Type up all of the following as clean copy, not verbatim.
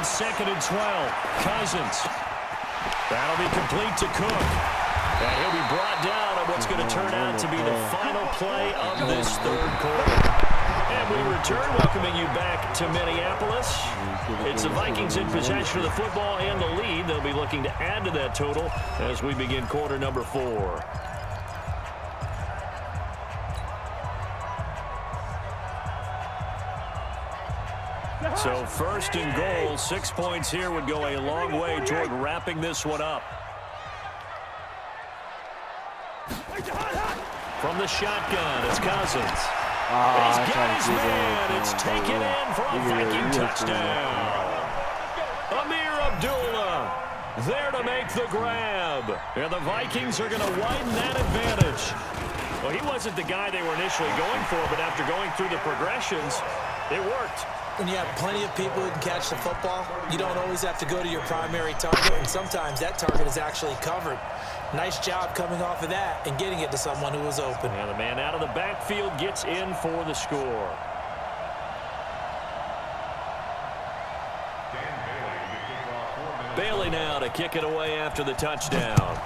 2nd and 12. Cousins. That'll be complete to Cook. And he'll be brought down on what's going to turn out to be the final play of this third quarter. And we return, welcoming you back to Minneapolis. It's the Vikings in possession of the football and the lead. They'll be looking to add to that total as we begin quarter number 4. So 1st and goal, 6 points here would go a long way toward wrapping this one up. From the shotgun, it's Cousins. He's got his man. It's taken in for a Viking touchdown. Amir Abdullah there to make the grab. And the Vikings are going to widen that advantage. Well, he wasn't the guy they were initially going for, but after going through the progressions, it worked. When you have plenty of people who can catch the football, you don't always have to go to your primary target, and sometimes that target is actually covered. Nice job coming off of that and getting it to someone who was open. Now the man out of the backfield gets in for the score. Bailey now to kick it away after the touchdown.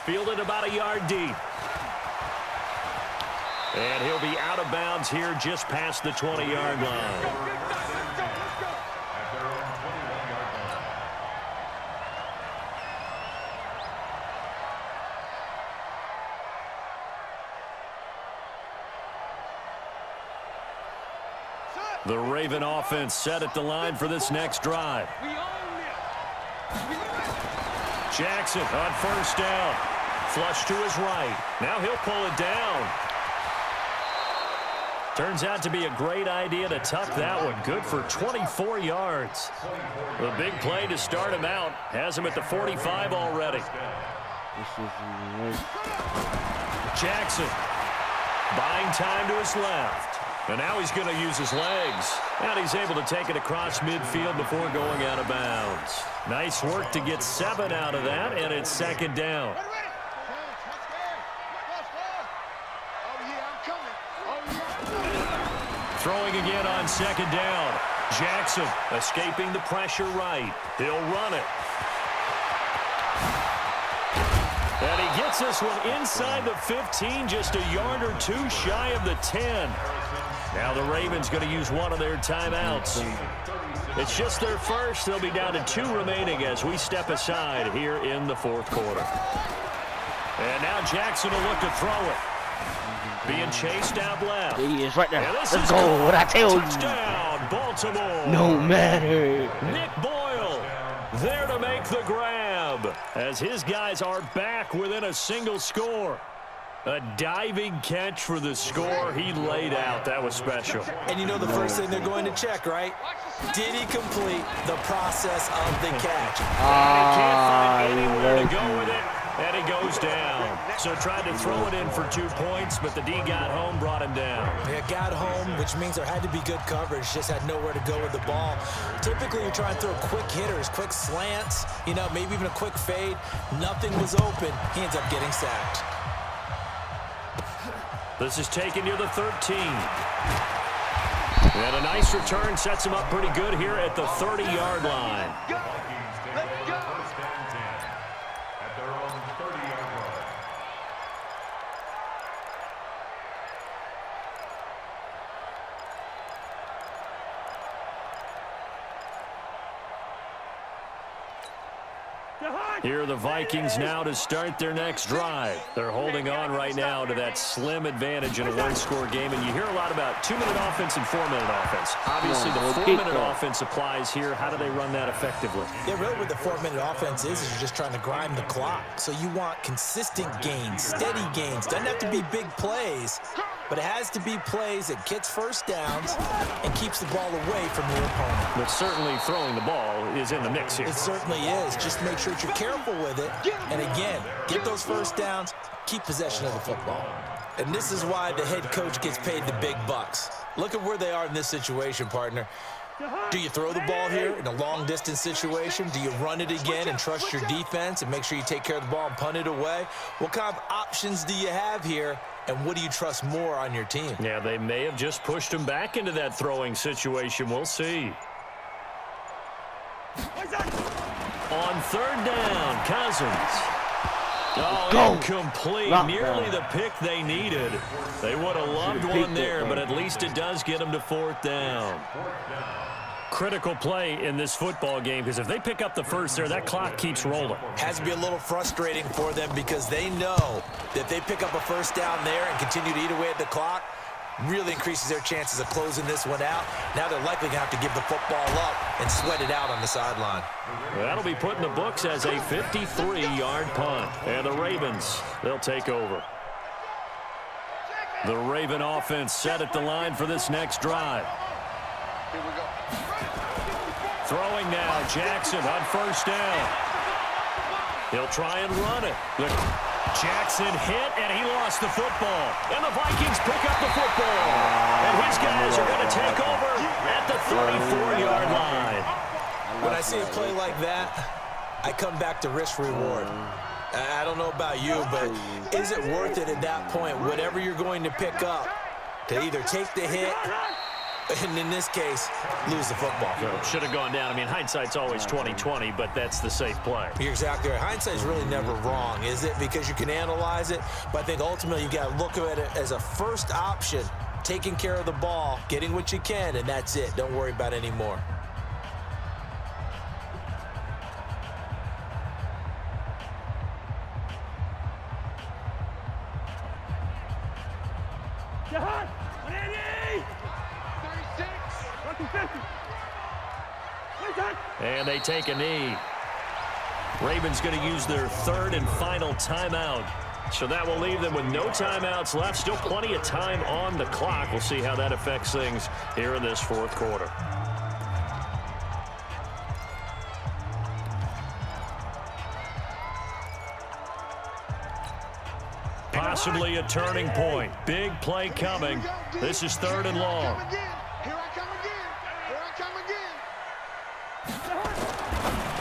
Fielded about a yard deep. And he'll be out of bounds here just past the 20-yard line. The Raven offense set at the line for this next drive. Jackson on 1st down. Flush to his right. Now he'll pull it down. Turns out to be a great idea to tuck that one. Good for 24 yards. The big play to start him out has him at the 45 already. Jackson buying time to his left. And now he's going to use his legs. And he's able to take it across midfield before going out of bounds. Nice work to get 7 out of that, and it's 2nd down. Throwing again on 2nd down. Jackson escaping the pressure right. He'll run it. And he gets this one inside the 15, just a yard or two shy of the 10. Now the Ravens going to use one of their timeouts. It's just their first. They'll be down to 2 remaining as we step aside here in the 4th quarter. And now Jackson will look to throw it. Being chased out left. He is right there. Let's go. What I tell you. Touchdown, Baltimore. No matter. Nick Boyle there to make the grab as his guys are back within a single score. A diving catch for the score he laid out. That was special. And you know the first thing they're going to check, right? Did he complete the process of the catch? He can't find anywhere to go with it, and he goes down. So tried to throw it in for 2 points, but the D got home, brought him down. Yeah, got home, which means there had to be good coverage. Just had nowhere to go with the ball. Typically, you're trying to throw quick hitters, quick slants, you know, maybe even a quick fade. Nothing was open. He ends up getting sacked. This is taken near the 13. And a nice return sets him up pretty good here at the 30-yard line. Here are the Vikings now to start their next drive. They're holding on right now to that slim advantage in a one-score game, and you hear a lot about 2-minute offense and 4-minute offense. Obviously, the 4-minute offense applies here. How do they run that effectively? Yeah, really what the 4-minute offense is you're just trying to grind the clock. So you want consistent gains, steady gains. Doesn't have to be big plays, but it has to be plays that gets first downs and keeps the ball away from your opponent. But certainly throwing the ball is in the mix here. It certainly is. Just make sure that you're careful with it. And again, get those first downs, keep possession of the football. And this is why the head coach gets paid the big bucks. Look at where they are in this situation, partner. Do you throw the ball here in a long-distance situation? Do you run it again and trust your defense and make sure you take care of the ball and punt it away? What kind of options do you have here? and what do you trust more on your team? Yeah, they may have just pushed him back into that throwing situation. We'll see. On third down, Cousins. Oh, incomplete. Nearly the pick they needed. They would have loved one there, but at least it does get them to fourth down. Critical play in this football game, because if they pick up the first there, that clock keeps rolling. Has to be a little frustrating for them because they know that they pick up a first down there and continue to eat away at the clock, really increases their chances of closing this one out. Now they're likely going to have to give the football up and sweat it out on the sideline. That'll be put in the books as a 53-yard punt. And the Ravens, they'll take over. The Raven offense set at the line for this next drive. Here we go. Throwing now, Jackson on first down. He'll try and run it. Jackson hit, and he lost the football. And the Vikings pick up the football. And his guys are going to take over at the 34-yard line. When I see a play like that, I come back to risk-reward. I don't know about you, but is it worth it at that point, whatever you're going to pick up, to either take the hit, and in this case, lose the football? Should have gone down. I mean, hindsight's always 20/20, but that's the safe play. You're exactly right. Hindsight's really never wrong, is it? Because you can analyze it, but I think ultimately you got to look at it as a first option, taking care of the ball, getting what you can, and that's it. Don't worry about any more. And they take a knee. Ravens going to use their third and final timeout. So that will leave them with no timeouts left. Still plenty of time on the clock. We'll see how that affects things here in this fourth quarter. Possibly a turning point. Big play coming. This is third and long.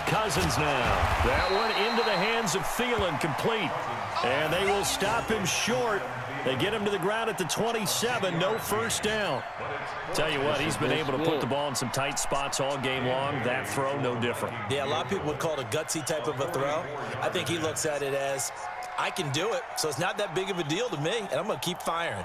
Cousins now. That one into the hands of Thielen, complete. And they will stop him short. They get him to the ground at the 27. No first down. Tell you what, he's been able to put the ball in some tight spots all game long. That throw, no different. Yeah, a lot of people would call it a gutsy type of a throw. I think he looks at it as, I can do it, so it's not that big of a deal to me, and I'm going to keep firing.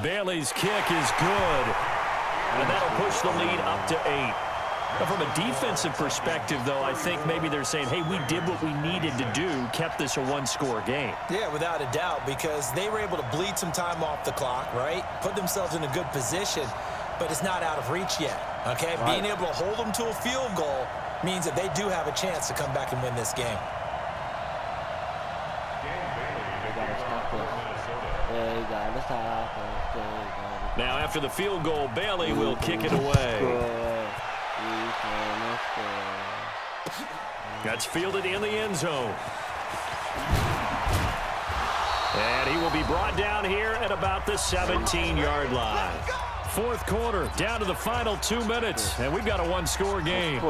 Bailey's kick is good, and that'll push the lead up to 8. Now, from a defensive perspective, though, I think maybe they're saying, hey, we did what we needed to do, kept this a one-score game. Yeah, without a doubt, because they were able to bleed some time off the clock, right? Put themselves in a good position, but it's not out of reach yet, okay? Right. Being able to hold them to a field goal means that they do have a chance to come back and win this game. Now, after the field goal, Bailey will kick it away. That's fielded in the end zone. And he will be brought down here at about the 17-yard line. Fourth quarter, down to the final 2 minutes, and we've got a one-score game.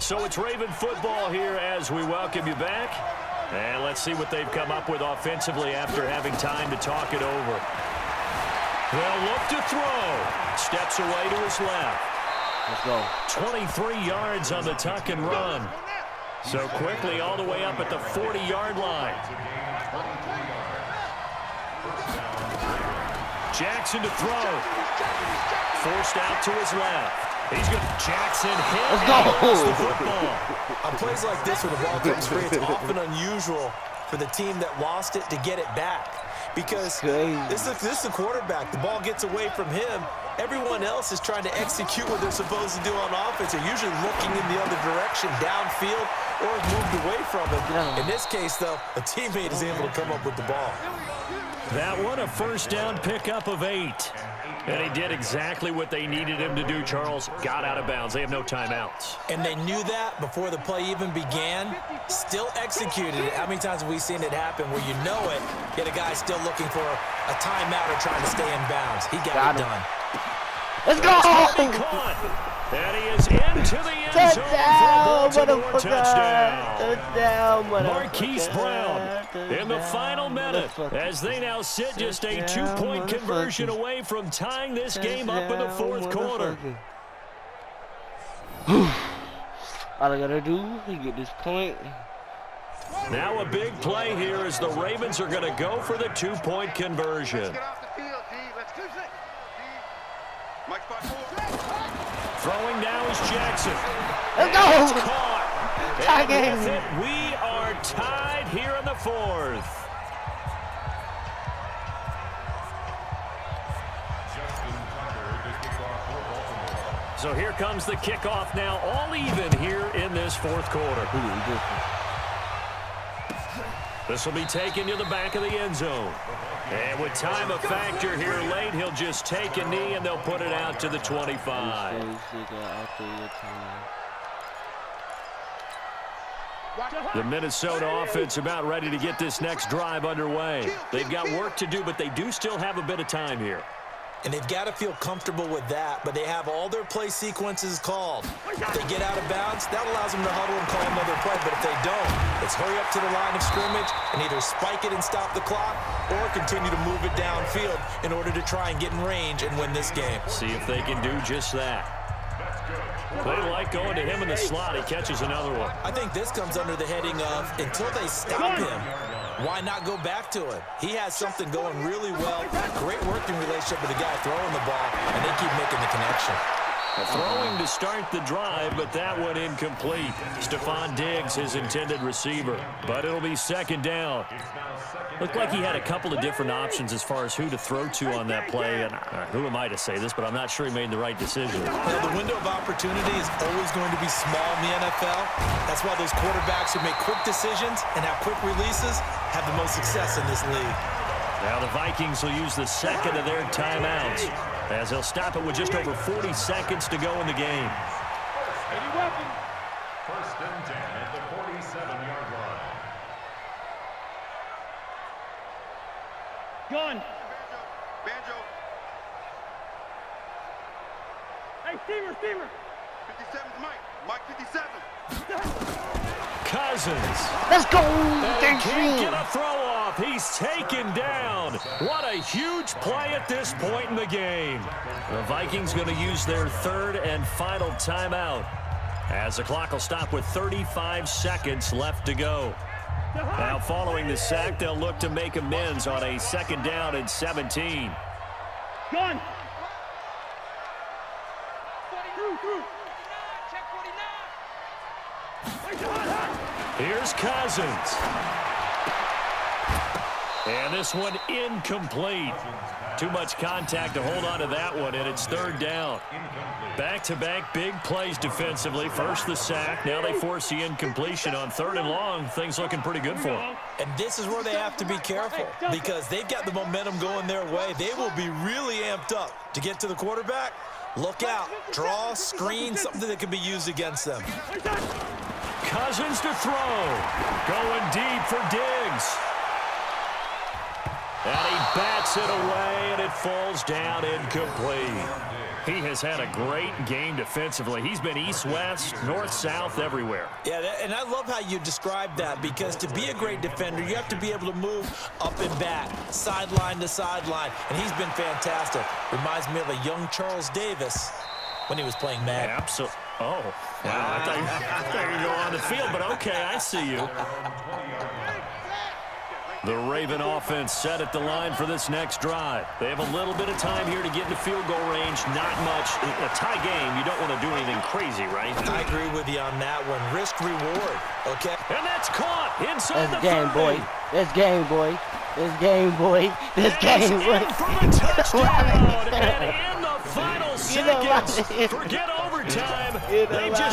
So it's Raven football here as we welcome you back. And let's see what they've come up with offensively after having time to talk it over. They'll look to throw. Steps away to his left. Let's go. 23 yards on the tuck and run. So quickly all the way up at the 40-yard line. Jackson to throw. Forced out to his left. He's good. Jackson hit. Let's go. The football. On plays like this, when the ball comes free, it's often unusual for the team that lost it to get it back. Because this is the quarterback. The ball gets away from him. Everyone else is trying to execute what they're supposed to do on offense. They're usually looking in the other direction, downfield, or moved away from it. In this case, though, a teammate is able to come up with the ball. That one, a first down pickup of 8. And he did exactly what they needed him to do, Charles. Got out of bounds. They have no timeouts. And they knew that before the play even began. Still executed it. How many times have we seen it happen where you know it, yet a guy still looking for a timeout or trying to stay in bounds? He got it done. Let's go! And he is into the end zone for a Baltimore touchdown. Touchdown, Marquise Brown in the final minute as they now sit just a 2-point conversion away from tying this game up in the fourth quarter. All I gotta do is get this point. Now a big play here as the Ravens are going to go for the 2-point conversion. Throwing now is Jackson. Let's go! It's caught. And with it, we are tied here in the fourth. So here comes the kickoff now, all even here in this fourth quarter. This will be taken to the back of the end zone. And with time a factor here late, he'll just take a knee and they'll put it out to the 25. The Minnesota offense about ready to get this next drive underway. They've got work to do, but they do still have a bit of time here. And they've got to feel comfortable with that, but they have all their play sequences called. If they get out of bounds, that allows them to huddle and call another play, but if they don't, it's hurry up to the line of scrimmage and either spike it and stop the clock or continue to move it downfield in order to try and get in range and win this game. See if they can do just that. They like going to him in the slot. He catches another one. I think this comes under the heading of until they stop him, why not go back to him? He has something going really well. Great working relationship with the guy throwing the ball, and they keep making the connection. Throwing to start the drive, but that one incomplete. Stephon Diggs, his intended receiver. But it'll be second down. Looked like he had a couple of different options as far as who to throw to on that play. And who am I to say this, but I'm not sure he made the right decision. Well, the window of opportunity is always going to be small in the NFL. That's why those quarterbacks who make quick decisions and have quick releases have the most success in this league. Now the Vikings will use the second of their timeouts as they'll stop it with just over 40 seconds to go in the game. First and 10 at the 47-yard line. Gun. Banjo. Hey, Steamer. 57's Mike. Mike 57. Cousins. Let's go! And he can't get a throw off. He's taken down. What a huge play at this point in the game. The Vikings going to use their third and final timeout as the clock will stop with 35 seconds left to go. Now following the sack, they'll look to make amends on a second down and 17. Gun. Here's Cousins. And this one incomplete. Too much contact to hold on to that one, and it's third down. Back-to-back big plays defensively. First the sack. Now they force the incompletion on third and long. Things looking pretty good for them. And this is where they have to be careful because they've got the momentum going their way. They will be really amped up to get to the quarterback. Look out. Draw, screen, something that can be used against them. Cousins to throw. Going deep for Diggs. And he bats it away, and it falls down incomplete. He has had a great game defensively. He's been east-west, north-south, everywhere. Yeah, and I love how you described that because to be a great defender, you have to be able to move up and back, sideline to sideline, and he's been fantastic. Reminds me of a young Charles Davis when he was playing Madden. Absolutely. Oh, wow. I thought you were going on the field, but okay, I see you. The Raven offense set at the line for this next drive. They have a little bit of time here to get into field goal range. Not much. A tie game, you don't want to do anything crazy, right? I agree with you on that one. Risk reward, okay? And that's caught inside That's the game, 30. boy. That's game, boy. That's game, boy. That's game, boy. In for the touchdown. And in the final seconds, forget overtime. They just